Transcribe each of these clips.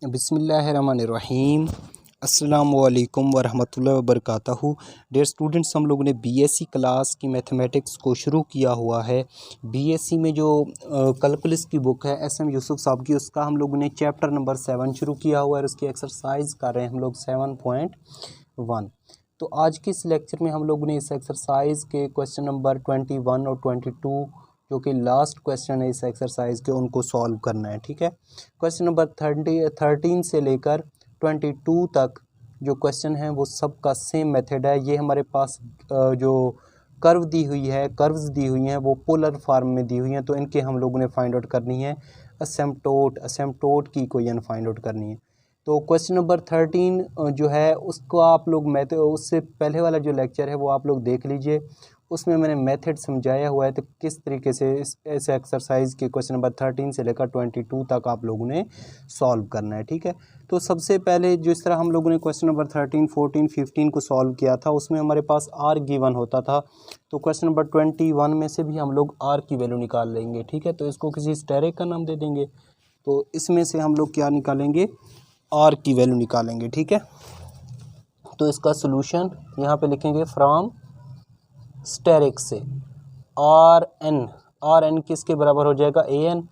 बिस्मिल्लाहिर्रहमानिर्रहीम। अस्सलामुअलैकुम वरहमतुल्लाहि वबरकातुहू। डियर स्टूडेंट्स, हम लोगों ने बीएससी क्लास की मैथमेटिक्स को शुरू किया हुआ है। बीएससी में जो कैलकुलस की बुक है एसएम यूसुफ साहब की, उसका हम लोगों ने चैप्टर नंबर 7 शुरू किया हुआ है और उसकी एक्सरसाइज कर रहे हैं हम लोग 7.1। तो आज के इस लेक्चर में हम लोगों ने इस एक्सरसाइज के क्वेश्चन नंबर 21 और 22 जो कि लास्ट क्वेश्चन है इस एक्सरसाइज के, उनको सॉल्व करना है। ठीक है, क्वेश्चन नंबर 13 से लेकर 22 तक जो क्वेश्चन है वो सब का सेम मेथड है। ये हमारे पास जो कर्व्स दी हुई हैं वो पोलर फॉर्म में दी हुई हैं, तो इनके हम लोगों ने फाइंड आउट करनी है। असिम्प्टोट की इक्वेशन फाइंड आउट करनी है। तो क्वेश्चन नंबर 13 जो है उसको आप लोग उससे पहले वाला जो लेक्चर है वो आप लोग देख लीजिए, उसमें मैंने मेथड समझाया हुआ है। तो किस तरीके से इस एक्सरसाइज के क्वेश्चन नंबर 13 से लेकर 22 तक आप लोगों ने सॉल्व करना है। ठीक है, तो सबसे पहले जिस तरह हम लोगों ने क्वेश्चन नंबर 13, 14, 15 को सॉल्व किया था उसमें हमारे पास आर गिवन होता था। तो क्वेश्चन नंबर 21 में से भी हम लोग आर की वैल्यू निकाल लेंगे। ठीक है, तो इसको किसी स्टेरिक का नाम दे देंगे। तो इसमें से हम लोग क्या निकालेंगे, आर की वैल्यू निकालेंगे। ठीक है, तो इसका सोल्यूशन यहाँ पे लिखेंगे फ्रॉम स्टेरिक से आर एन किसके बराबर हो जाएगा, ए एन।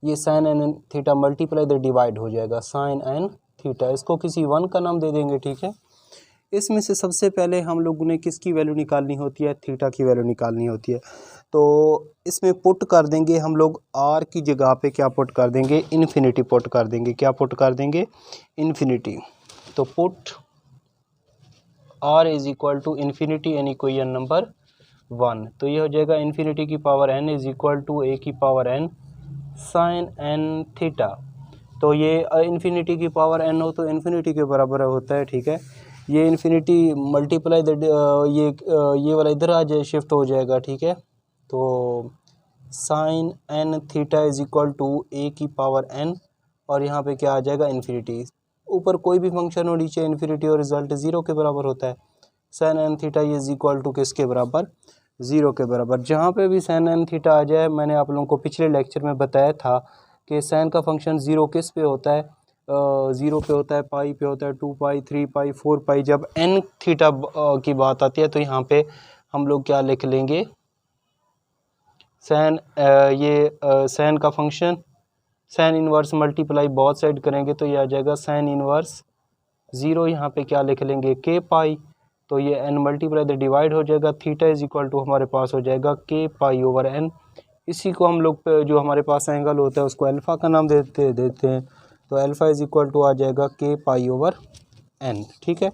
ये साइन एन थीटा मल्टीप्लाई इधर डिवाइड हो जाएगा साइन एन थीटा। इसको किसी वन का नाम दे देंगे। ठीक है, इसमें से सबसे पहले हम लोगों ने किसकी वैल्यू निकालनी होती है, थीटा की वैल्यू निकालनी होती है। तो इसमें पुट कर देंगे हम लोग आर की जगह पे क्या पुट कर देंगे, इन्फिनिटी पुट कर देंगे। क्या पुट कर देंगे, इन्फिनिटी। तो put R is equal to infinity in equation number 1। तो ये हो जाएगा इन्फिनिटी की power n is equal to A की power n sine N theta. तो ये इन्फिनिटी की पावर n हो तो इन्फिनिटी के बराबर होता है। ठीक है, ये इन्फिनिटी मल्टीप्लाई ये वाला इधर आ जाए, शिफ्ट हो जाएगा। ठीक है, तो sine N theta is equal to A की पावर n और यहाँ पे क्या आ जाएगा, इन्फिनिटी। ऊपर कोई भी फंक्शन हो, नीचे इन्फिनिटी और रिजल्ट 0 के बराबर होता है। Sine N theta is equal to किसके बराबर, 0 के बराबर। जहाँ पे भी साइन एन थीटा आ जाए, मैंने आप लोगों को पिछले लेक्चर में बताया था कि साइन का फंक्शन 0 किस पे होता है, 0 पे होता है, पाई पे होता है, 2 पाई, 3 पाई, 4 पाई। जब एन थीटा की बात आती है तो यहाँ पे हम लोग क्या लिख लेंगे, सैन सैन का फंक्शन सैन इनवर्स मल्टीप्लाई बहुत साइड करेंगे तो ये आ जाएगा सैन इनवर्स 0। यहाँ पे क्या लिख लेंगे, के पाई। तो ये एन मल्टीप्लाई इधर डिवाइड हो जाएगा, थीटा इज इक्वल टू हमारे पास हो जाएगा के पाई ओवर एन। इसी को हम लोग जो हमारे पास एंगल होता है उसको अल्फ़ा का नाम देते हैं। तो अल्फ़ा इज इक्वल टू आ जाएगा के पाई ओवर एन। ठीक है,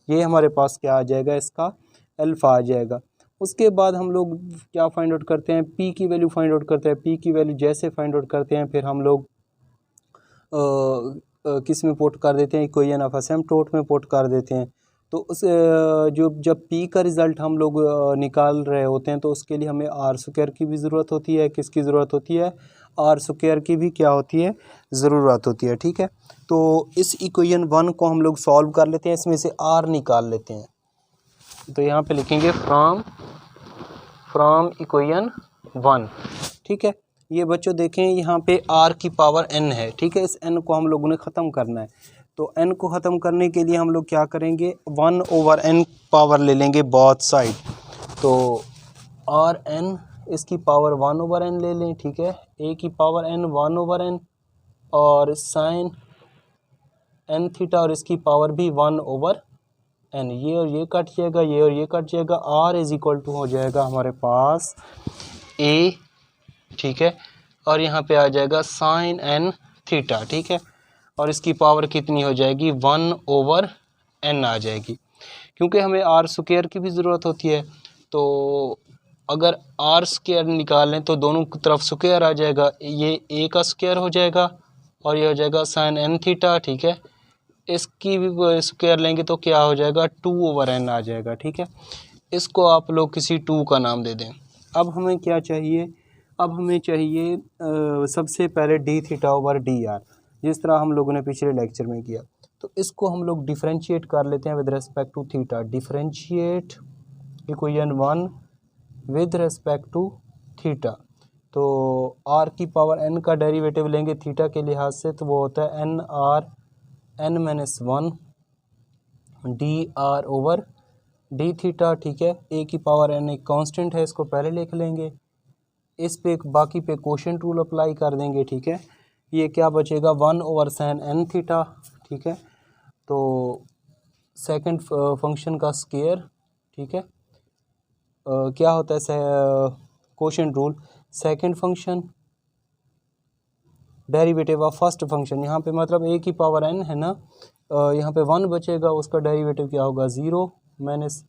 ये हमारे पास क्या आ जाएगा, इसका अल्फ़ा आ जाएगा। उसके बाद हम लोग क्या फाइंड आउट करते हैं, पी की वैल्यू फाइंड आउट करते हैं। पी की वैल्यू जैसे फाइंड आउट करते हैं फिर हम लोग किस में पुट कर देते हैं, इक्वेशन ऑफ असिम्प्टोट में पुट कर देते हैं। तो उस जब पी का रिज़ल्ट हम लोग निकाल रहे होते हैं तो उसके लिए हमें आर स्क्वायर की भी ज़रूरत होती है। किसकी ज़रूरत होती है, आर स्क्वायर की भी क्या होती है, ज़रूरत होती है। ठीक है, तो इस इक्वेशन 1 को हम लोग सॉल्व कर लेते हैं, इसमें से आर निकाल लेते हैं। तो यहाँ पे लिखेंगे फ्रॉम इक्वेशन 1। ठीक है, ये बच्चों देखें यहाँ पे r की पावर n है। ठीक है, इस n को हम लोगों ने ख़त्म करना है। तो n को ख़त्म करने के लिए हम लोग क्या करेंगे, 1 ओवर n पावर ले लेंगे बोथ साइड। तो आर n इसकी पावर 1 ओवर n ले लें। ठीक है, a की पावर n 1 ओवर n और साइन n थीटा और इसकी पावर भी 1 ओवर n। ये और ये कट जाएगा, ये और ये कट जाएगा। r इज इक्वल टू हो जाएगा हमारे पास a। ठीक है, और यहाँ पे आ जाएगा साइन एन थीटा। ठीक है, और इसकी पावर कितनी हो जाएगी, 1 ओवर n आ जाएगी। क्योंकि हमें आर स्क्वायर की भी ज़रूरत होती है, तो अगर आर स्क्वायर निकालें तो दोनों तरफ स्क्वायर आ जाएगा। ये a का स्क्वायर हो जाएगा और ये हो जाएगा साइन एन थीटा। ठीक है, इसकी भी स्क्वायर लेंगे तो क्या हो जाएगा, 2 ओवर n आ जाएगा। ठीक है, इसको आप लोग किसी 2 का नाम दे दें। अब हमें क्या चाहिए, अब हमें चाहिए सबसे पहले D theta over d are, जिस तरह हम लोगों ने पिछले लेक्चर में किया। तो इसको हम लोग डिफरेंशिएट कर लेते हैं with respect to theta. Differentiate equation 1 with respect to theta. तो आर की पावर n का डेरिवेटिव लेंगे थीटा के लिहाज से, तो वो होता है n r n minus one d r over D theta, ठीक है। ए की पावर एन एक कांस्टेंट है, इसको पहले लिख लेंगे, इस पे बाकी पे कोशेंट रूल अप्लाई कर देंगे, ठीक है। ये क्या बचेगा 1/sin n थीटा, ठीक है। तो सेकंड फंक्शन का स्क्वायर, ठीक है। क्या होता है quotient rule, second function derivative of first function, यहाँ पे मतलब ए की पावर n है ना, यहाँ पे 1 बचेगा, उसका डेरिवेटिव क्या होगा 0 माइनस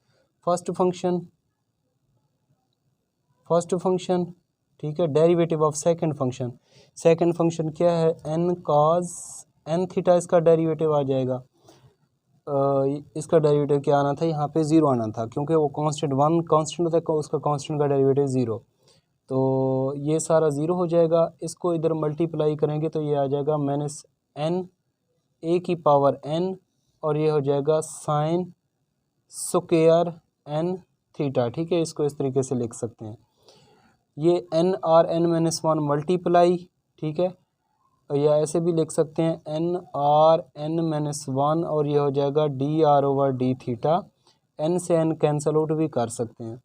फर्स्ट फंक्शन, ठीक है, डेरिवेटिव ऑफ सेकंड फंक्शन क्या है n cos n थीटा, इसका डेरिवेटिव आ जाएगा। इसका डेरिवेटिव क्या आना था, यहाँ पे 0 आना था, क्योंकि वो कांस्टेंट 1 कांस्टेंट होता है, उसका कांस्टेंट का डेरिवेटिव 0, तो ये सारा 0 हो जाएगा। इसको इधर मल्टीप्लाई करेंगे तो ये आ जाएगा माइनस n ए की पावर n, और ये हो जाएगा साइन स्क्वायर n थीटा, ठीक है। इसको इस तरीके से लिख सकते हैं, ये n r n minus one multiply, ठीक है, या ऐसे भी लिख सकते हैं n r n minus one, और ये हो जाएगा d r over D theta, n से n कैंसल आउट भी कर सकते हैं।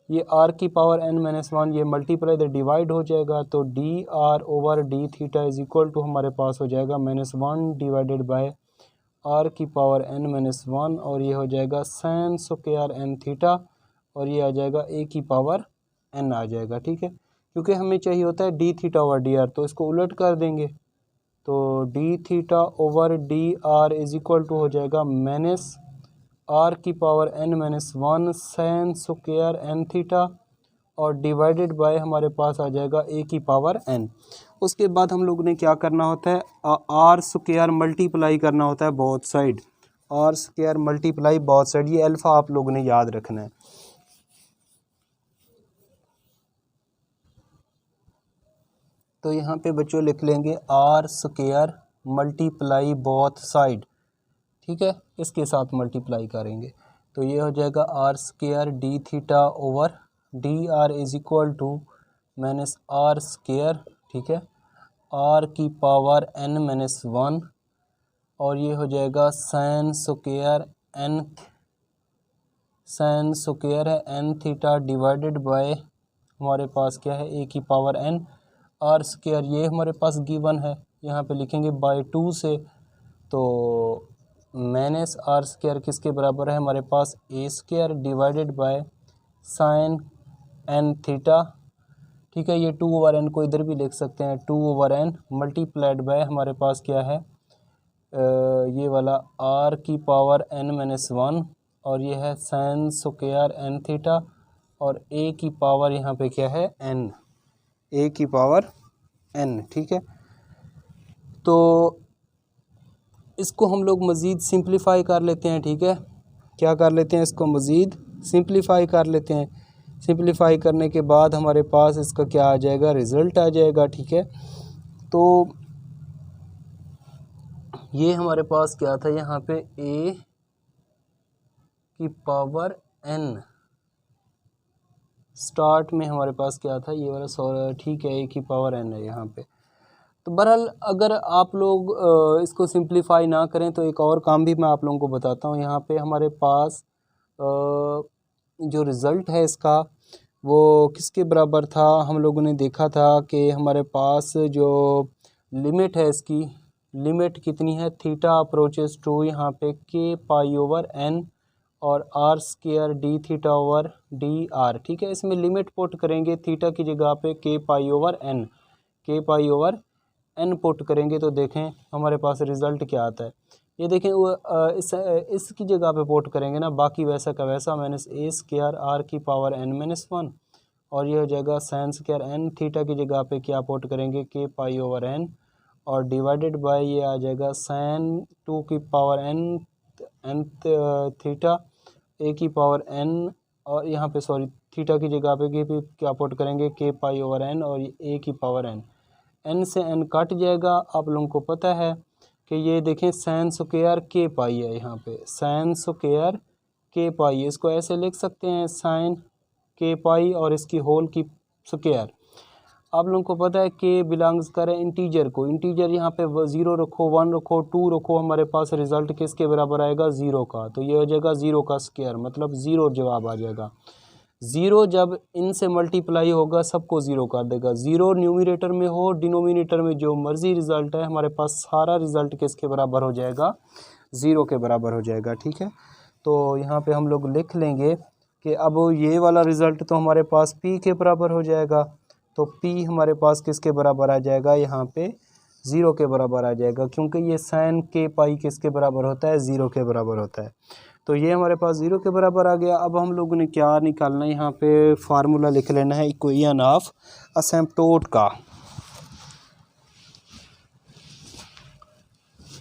ये r की पावर n माइनस वन ये मल्टीप्लाई इधर डिवाइड हो जाएगा, तो d r over D theta is equal to हमारे पास हो जाएगा -1 डिवाइडेड बाय r की पावर n माइनस वन, और ये हो जाएगा साइन स्क्वायर n थीटा, और ये आ जाएगा a की पावर n आ जाएगा, ठीक है। क्योंकि हमें चाहिए होता है d theta over d r, तो इसको उलट कर देंगे, तो d theta over d r is equal to हो जाएगा माइनस आर की power n minus one sine square n theta, और डिवाइडेड बाय हमारे पास आ जाएगा a की पावर n। उसके बाद हम लोग ने क्या करना होता है, आर स्क्वायर मल्टीप्लाई करना होता है both side, r square multiply both side, ये अल्फ़ा आप लोगों ने याद रखना है। तो यहाँ पे बच्चों लिख लेंगे r square multiply both side, ठीक है, इसके साथ मल्टीप्लाई करेंगे, तो ये हो जाएगा r square d theta over d r is equal to minus r square, ठीक है, आर की पावर n माइनस वन, और ये हो जाएगा साइन स्क्वायर है n थीटा डिवाइडेड बाय हमारे पास क्या है a की पावर n, आर स्क्वायर ये हमारे पास गिवन है, यहाँ पे लिखेंगे बाय 2 से, तो माइनस आर स्क्वायर किसके बराबर है हमारे पास a square divided by sine n theta, ठीक है। ये 2/n को इधर भी लिख सकते हैं, 2/n मल्टीप्लाइड बाय हमारे पास क्या है ये वाला r की पावर n माइनस वन, और ये है साइन स्क्वायर n थीटा, और a की पावर यहाँ पे क्या है n, a की पावर n, ठीक है। तो इसको हम लोग मज़ीद सिंप्लीफाई कर लेते हैं, ठीक है, क्या कर लेते हैं, इसको मज़ीद सिंप्लीफाई कर लेते हैं। सिंप्लीफाई करने के बाद हमारे पास इसका क्या आ जाएगा, रिज़ल्ट आ जाएगा, ठीक है। तो ये हमारे पास क्या था, यहाँ पे a की पावर n स्टार्ट में हमारे पास क्या था, ये वाला, ठीक है, a की पावर n है यहाँ पे। तो बहरहाल अगर आप लोग इसको सिंप्लीफाई ना करें तो एक और काम भी मैं आप लोगों को बताता हूँ। यहाँ पे हमारे पास जो रिज़ल्ट है इसका वो किसके बराबर था, हम लोगों ने देखा था कि हमारे पास जो लिमिट है, इसकी लिमिट कितनी है, थीटा अप्रोचेस टू यहाँ पे k पाई ओवर n और r square d theta over d r, ठीक है। इसमें लिमिट पुट करेंगे, थीटा की जगह पे k pi over n put करेंगे, तो देखें हमारे पास रिज़ल्ट क्या आता है। ये देखें वो इसकी जगह पे पुट करेंगे ना, बाकी वैसा का वैसा माइनस a स्क्वायर आर की पावर n माइनस वन, और ये हो जाएगा साइन स्क्वायर n थीटा की जगह पे क्या पुट करेंगे k पाई ओवर n, और डिवाइडेड बाय ये आ जाएगा साइन 2 की पावर n थीटा a की पावर n, और यहाँ पे सॉरी थीटा की जगह पे क्या पुट करेंगे k पाई ओवर n, और a की पावर n से n कट जाएगा। आप लोगों को पता है कि ये देखें साइन स्क्वायर k पाई है, यहाँ पे साइन स्क्वायर k पाई है, इसको ऐसे लिख सकते हैं साइन k पाई और इसकी होल की स्क्वायर। आप लोगों को पता है के बिलोंग्स करें इंटीजर को, इंटीजर यहाँ पे 0 रखो, 1 रखो, 2 रखो, हमारे पास रिजल्ट किसके बराबर आएगा 0 का। तो ये हो जाएगा 0 का स्क्वायर, मतलब 0 जवाब आ जाएगा। 0 जब इनसे मल्टीप्लाई होगा सबको 0 कर देगा। 0 न्यूमरेटर में हो, डिनोमिनेटर में जो मर्जी रिजल्ट है, हमारे पास सारा रिजल्ट किसके बराबर हो जाएगा 0 के बराबर हो जाएगा। ठीक है, तो यहाँ पे हम लोग लिख लेंगे कि अब ये वाला रिज़ल्ट तो हमारे पास p के बराबर हो जाएगा। तो p हमारे पास किसके बराबर आ जाएगा, यहाँ पे 0 के बराबर आ जाएगा, क्योंकि ये साइन के पाई किसके बराबर होता है 0 के बराबर होता है। तो ये हमारे पास 0 के बराबर आ गया। अब हम लोगों ने क्या निकालना है, यहाँ पे फार्मूला लिख लेना है इक्वेशन ऑफ असिम्प्टोट का।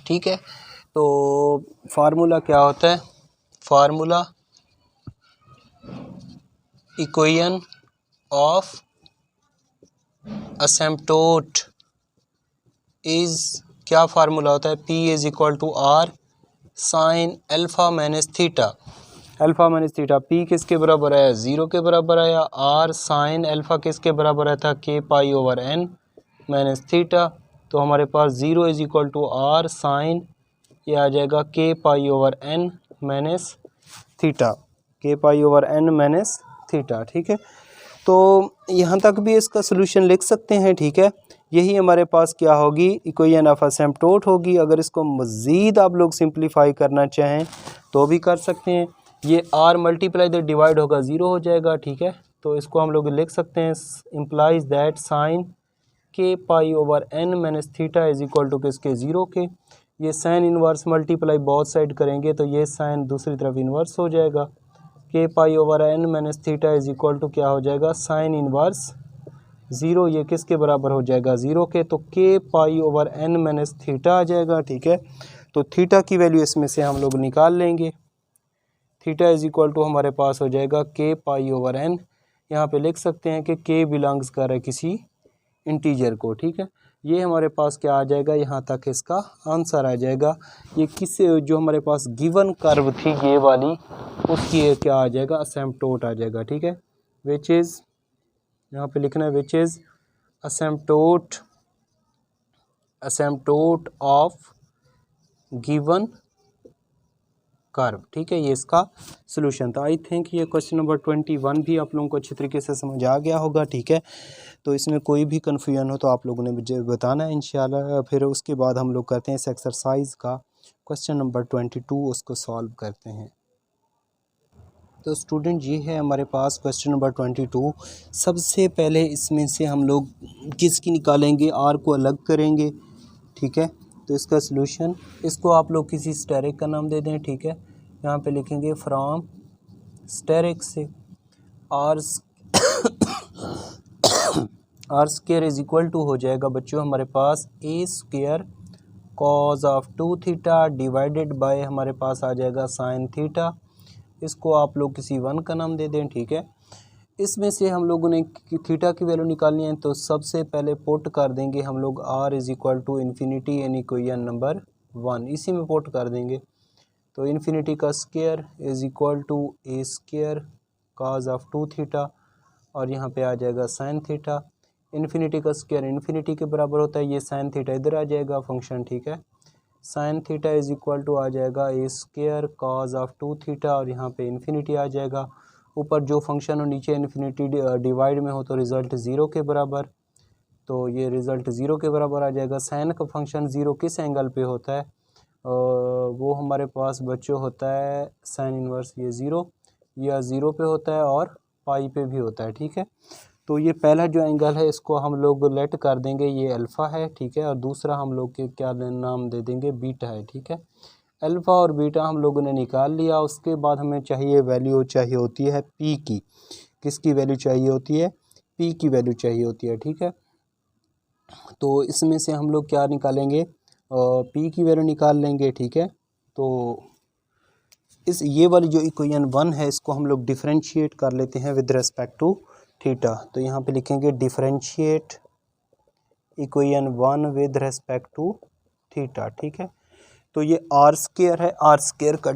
ठीक है, तो फार्मूला क्या होता है, formula equation of asymptote is, क्या फार्मूला होता है, P is equal to R sine alpha minus theta. Alpha minus theta P किसके बराबर आया 0 के बराबर आया, R साइन अल्फ़ा किसके बराबर आया था K pi over N minus theta. तो हमारे पास 0 is equal to R sine, ये आ जाएगा K pi over N minus theta, K pi over N minus theta. ठीक है, तो यहाँ तक भी इसका सलूशन लिख सकते हैं। ठीक है, यही हमारे पास क्या होगी, इक्वेशन ऑफ असिम्प्टोट होगी। अगर इसको मज़ीद आप लोग सिंप्लीफाई करना चाहें तो भी कर सकते हैं। ये r मल्टीप्लाई द डिवाइड होगा 0 हो जाएगा। ठीक है, तो इसको हम लोग लिख सकते हैं, implies that sine k pi over n minus theta is equal to किसके 0 के। ये साइन इन्वर्स मल्टीप्लाई बहुत साइड करेंगे तो ये साइन दूसरी तरफ इन्वर्स हो जाएगा। K pi over n minus theta is equal to क्या हो जाएगा, साइन इन्वर्स 0, ये किसके बराबर हो जाएगा 0 के। तो K pi over n minus theta आ जाएगा। ठीक है, तो थीटा की वैल्यू इसमें से हम लोग निकाल लेंगे। थीटा इज इक्वल टू हमारे पास हो जाएगा के पाई ओवर n, यहाँ पे लिख सकते हैं कि के बिलोंग्स कर रहा है किसी इंटीजर को। ठीक है, ये हमारे पास क्या आ जाएगा, यहाँ तक इसका आंसर आ जाएगा। ये किस, जो हमारे पास गिवन कर्व थी ये वाली, उसकी क्या आ जाएगा, असिम्प्टोट आ जाएगा। ठीक है, विच इज़, यहाँ पे लिखना है which is asymptote of given curve. ठीक है, ये इसका सलूशन था। आई थिंक ये क्वेश्चन नंबर 21 भी आप लोगों को अच्छी तरीके से समझ आ गया होगा। ठीक है, तो इसमें कोई भी कन्फ्यूजन हो तो आप लोगों ने मुझे बताना है इंशाल्लाह। फिर उसके बाद हम लोग करते हैं इस एक्सरसाइज का क्वेश्चन नंबर 22, उसको सॉल्व करते हैं। तो स्टूडेंट ये है हमारे पास क्वेश्चन नंबर 22। सबसे पहले इसमें से हम लोग किसकी निकालेंगे, आर को अलग करेंगे। ठीक है, तो इसका सलूशन, इसको आप लोग किसी स्टेरिक का नाम दे दें। ठीक है, यहाँ पे लिखेंगे फ्रॉम स्टेरिक से R R square is equal to हो जाएगा बच्चों हमारे पास A square cos of 2 theta divided by हमारे पास आ जाएगा साइन थीटा। इसको आप लोग किसी 1 का नाम दे दें। ठीक है, इसमें से हम लोगों ने थीटा की वैल्यू निकालनी है, तो सबसे पहले पुट कर देंगे हम लोग r is equal to infinity in equation number 1, इसी में पुट कर देंगे। तो इन्फिनिटी का square is equal to a square cos of 2 theta, और यहाँ पे आ जाएगा साइन थीटा। इन्फिनिटी का स्क्वायर इन्फिनिटी के बराबर होता है, ये साइन थीटा इधर आ जाएगा फंक्शन। ठीक है, sine theta is equal to आ जाएगा A square cos of 2 theta, और यहाँ पे इन्फिनिटी आ जाएगा। ऊपर जो फंक्शन हो नीचे इन्फिनिटी डिवाइड में हो तो रिज़ल्ट 0 के बराबर, तो ये रिज़ल्ट 0 के बराबर आ जाएगा। साइन का फंक्शन 0 किस एंगल पे होता है, वो हमारे पास बच्चों होता है साइन इन्वर्स ये 0, या 0 पे होता है और पाई पे भी होता है। ठीक है, तो ये पहला जो एंगल है इसको हम लोग लेट कर देंगे, ये अल्फ़ा है। ठीक है, और दूसरा हम लोग के क्या नाम दे देंगे, बीटा है। ठीक है, अल्फ़ा और बीटा हम लोगों ने निकाल लिया। उसके बाद हमें चाहिए वैल्यू चाहिए होती है पी की, किसकी वैल्यू चाहिए होती है, पी की वैल्यू चाहिए होती है। ठीक है, तो इसमें से हम लोग क्या निकालेंगे, पी की वैल्यू निकाल लेंगे। ठीक है, तो इस ये वाली जो इक्वेशन 1 है इसको हम लोग डिफरेंशिएट कर लेते हैं विद रिस्पेक्ट टू थीटा। तो यहाँ पे लिखेंगे differentiate equation 1 with respect to theta. ठीक है, तो ये आर स्क्वायर है, आर स्क्वायर का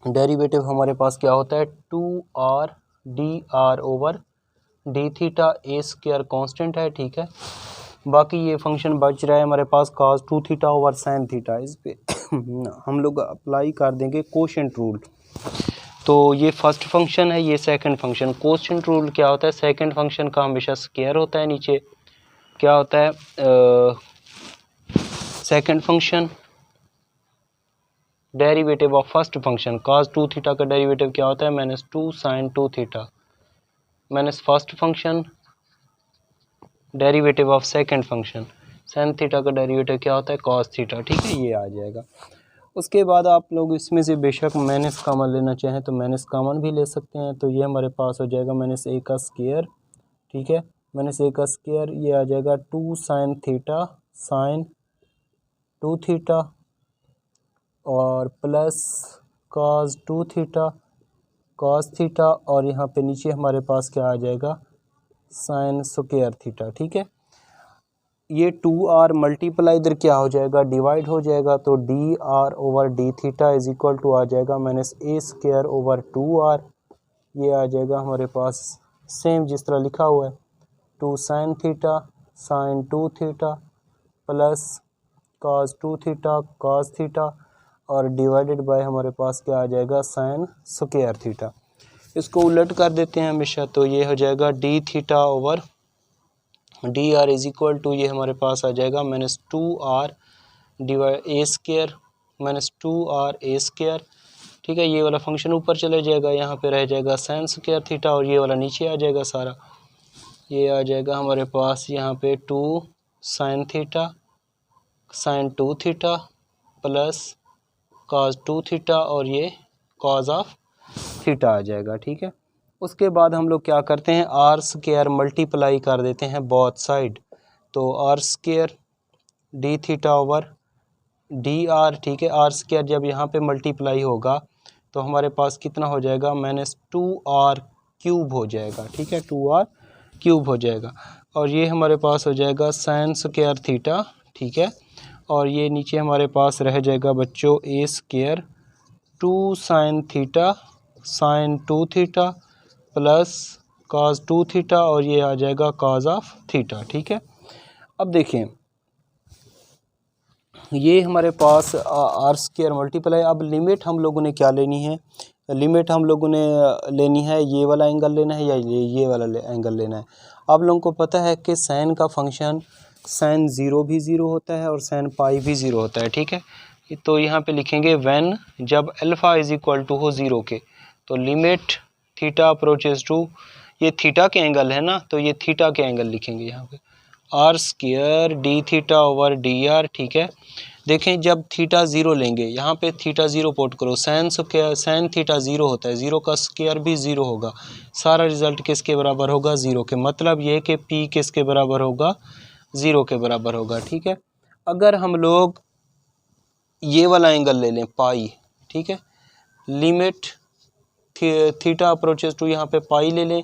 डेरिवेटिव हमारे पास क्या होता है 2r dr over D theta A square constant है, ठीक है। बाकी ये फंक्शन बच रहा है हमारे पास cos 2 theta over sin theta. इस पे हम लोग अप्लाई कर देंगे कोशेंट रूल। तो ये फर्स्ट फंक्शन है, ये सेकंड फंक्शन। कोशेंट रूल क्या होता है, सेकंड फंक्शन का हमेशा स्क्वायर होता है, नीचे क्या होता है second function derivative of first function. cos 2 theta का डेरिवेटिव क्या होता है, -2 sin 2 theta minus first function derivative of second function sin theta का डेरिवेटिव क्या होता है, cos थीटा, ठीक है। ये आ जाएगा। उसके बाद आप लोग इसमें से बेशक माइनस कॉमन लेना चाहें तो माइनस कॉमन भी ले सकते हैं। तो ये हमारे पास हो जाएगा -a का स्क्वायर, ठीक है। -a का स्क्वायर ये आ जाएगा 2 sin थीटा sin 2 थीटा और plus cos 2 theta cos theta, और यहाँ पे नीचे हमारे पास क्या आ जाएगा, sin स्क्वायर थीटा, ठीक है। ये 2r मल्टीप्लाई इधर क्या हो जाएगा, डिवाइड हो जाएगा। तो dr over D theta is equal to आ जाएगा -a स्क्वायर ओवर 2r। ये आ जाएगा हमारे पास सेम जिस तरह लिखा हुआ है, 2 sin theta sin 2 theta plus cos 2 theta cos theta और डिवाइडेड बाय हमारे पास क्या आ जाएगा, sin स्क्वायर थीटा। इसको उलट कर देते हैं हमेशा। तो ये हो जाएगा d theta over d r is equal to, ये हमारे पास आ जाएगा -2r divide a square -2r a square, ठीक है। ये वाला फंक्शन ऊपर चले जाएगा, यहाँ पे रह जाएगा sin स्क्वायर थीटा और ये वाला नीचे आ जाएगा सारा। ये आ जाएगा हमारे पास यहाँ पे 2 sin theta sin 2 theta plus cos 2 theta और ये cos ऑफ थीटा आ जाएगा, ठीक है। उसके बाद हम लोग क्या करते हैं, आर स्क्वायर मल्टीप्लाई कर देते हैं बोथ साइड। तो r square d theta over d r, ठीक है। आर स्क्वायर जब यहाँ पे मल्टीप्लाई होगा तो हमारे पास कितना हो जाएगा, -2r क्यूब हो जाएगा, ठीक है। 2r क्यूब हो जाएगा और ये हमारे पास हो जाएगा sin स्क्वायर थीटा, ठीक है। और ये नीचे हमारे पास रह जाएगा बच्चों a square 2 sin theta sin 2 theta plus cos 2 theta और ये आ जाएगा cos ऑफ थीटा, ठीक है। अब देखें ये हमारे पास आर स्क्वायर मल्टीप्लाई। अब लिमिट हम लोगों ने क्या लेनी है, लिमिट हम लोगों ने लेनी है, ये वाला एंगल लेना है या ये वाला एंगल लेना है। आप लोगों को पता है कि साइन का फंक्शन साइन 0 भी 0 होता है और साइन पाई भी 0 होता है, ठीक है। तो यहाँ पे लिखेंगे व्हेन, जब अल्फ़ा इज इक्वल टू हो 0 के, तो लिमिट थीटा अप्रोचेस टू, ये थीटा के एंगल है ना, तो ये थीटा के एंगल लिखेंगे यहाँ पे r square d theta over d r, ठीक है। देखें जब थीटा 0 लेंगे, यहाँ पे थीटा 0 पोट करो, साइन स्क्वायर साइन थीटा 0 होता है, 0 का स्क्वायर भी 0 होगा, सारा रिजल्ट किसके बराबर होगा, 0 के। मतलब ये कि पी किसके बराबर होगा, 0 के बराबर होगा, ठीक है। अगर हम लोग ये वाला एंगल ले लें पाई, ठीक है, लिमिट थीटा अप्रोचेस टू, यहाँ पे पाई ले लें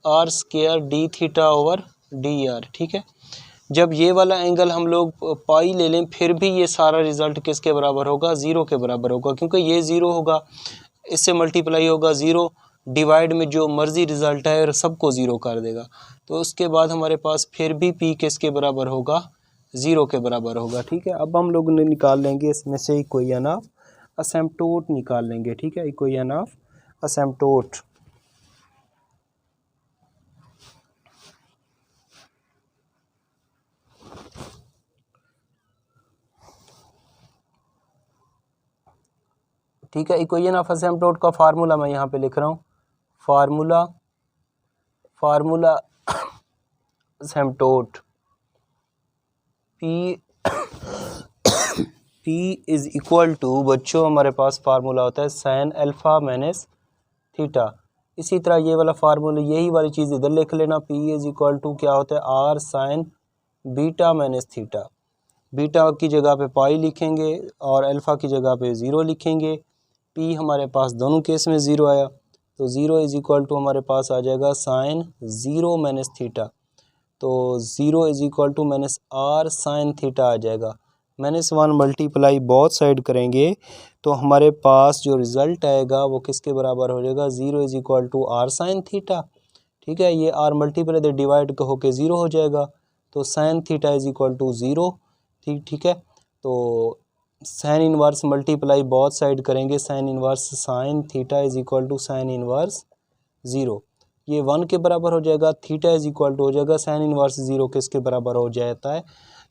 r square d theta over d r, ठीक है। जब ये वाला एंगल हम लोग पाई ले लें, फिर भी ये सारा रिजल्ट किसके बराबर होगा, 0 के बराबर होगा, क्योंकि ये 0 होगा, इससे मल्टीप्लाई होगा 0, डिवाइड में जो मर्जी रिजल्ट है सबको 0 कर देगा। तो उसके बाद हमारे पास फिर भी पी किसके बराबर होगा, 0 के बराबर होगा, ठीक है। अब हम लोग निकाल लेंगे इसमें से इक्वेशन ऑफ असिम्प्टोट निकाल लेंगे, ठीक है, इक्वेशन ऑफ असिम्प्टोट। ठीक है, इक्वेशन ऑफ असिम्प्टोट का फार्मूला मैं यहाँ पे लिख रहा हूँ, formula asymptote P is equal to, बच्चों हमारे पास फार्मूला होता है साइन अल्फ़ा माइनस थीटा। इसी तरह ये वाला फार्मूला, यही वाली चीज़ इधर लिख लेना, P इज इक्वल टू क्या होता है, r sine beta minus theta. Beta की जगह पे पाई लिखेंगे और अल्फ़ा की जगह पे 0 लिखेंगे। P हमारे पास दोनों केस में 0 आया, तो 0 इज इक्वल टू हमारे पास आ जाएगा साइन 0 माइनस थीटा। तो 0 is equal to minus R sine theta आ जाएगा। -1 मल्टीप्लाई बोथ साइड करेंगे तो हमारे पास जो रिज़ल्ट आएगा वो किसके बराबर हो जाएगा, 0 is equal to r sine theta, ठीक है। ये आर मल्टीप्लाई दे डिवाइड होके 0 हो जाएगा, तो sine theta is equal to 0। ठीक है। तो sine inverse multiply both side करेंगे, sine inverse sine theta is equal to sine inverse 0, ये 1 के बराबर हो जाएगा। थीटा इज इक्वल टू हो जाएगा साइन इनवर्स 0 किसके बराबर हो जाता है,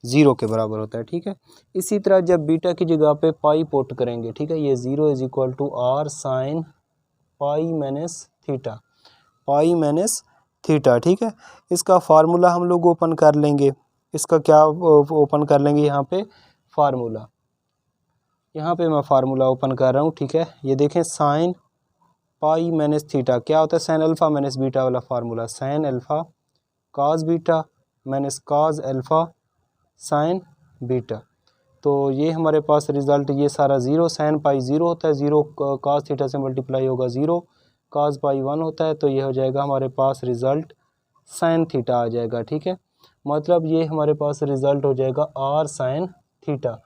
0 के बराबर होता है। ठीक है। इसी तरह जब बीटा की जगह पे पाई पुट करेंगे, ठीक है, ये 0 is equal to r sine pi minus theta, pi minus theta. ठीक है। इसका फार्मूला हम लोग ओपन कर लेंगे। इसका क्या ओपन कर लेंगे, यहाँ पे फार्मूला, यहाँ पे मैं फार्मूला ओपन कर रहा हूँ। ठीक है। ये देखें साइन पाई माइनस थीटा क्या होता है, साइन अल्फ़ा माइनस बीटा वाला फार्मूला, साइन अल्फ़ा काज बीटा माइनस काज अल्फ़ा साइन बीटा। तो ये हमारे पास रिज़ल्ट, ये सारा 0, साइन पाई 0 होता है, 0 काज थीटा से मल्टीप्लाई होगा 0, काज पाई 1 होता है, तो ये हो जाएगा हमारे पास रिज़ल्ट साइन थीटा आ जाएगा। ठीक है। मतलब ये हमारे पास रिज़ल्ट हो जाएगा आर साइन थीटा,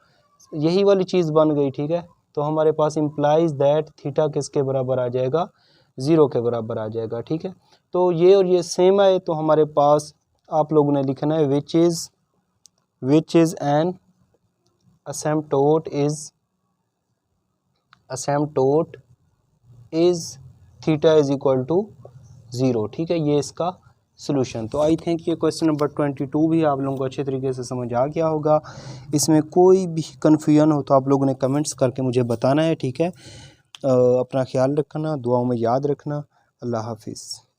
यही वाली चीज़ बन गई। ठीक है। तो हमारे पास इम्प्लाइज दैट थीटा किसके बराबर आ जाएगा, 0 के बराबर आ जाएगा। ठीक है। तो ये और ये सेम है, तो हमारे पास आप लोगों ने लिखना है which is an asymptote is theta is equal to 0। ठीक है। ये इसका सोल्यूशन। तो आई थिंक ये क्वेश्चन नंबर 22 भी आप लोगों को अच्छे तरीके से समझ आ गया होगा। इसमें कोई भी कन्फ्यूजन हो तो आप लोगों ने कमेंट्स करके मुझे बताना है। ठीक है। अपना ख्याल रखना, दुआओं में याद रखना। अल्लाह हाफिज़।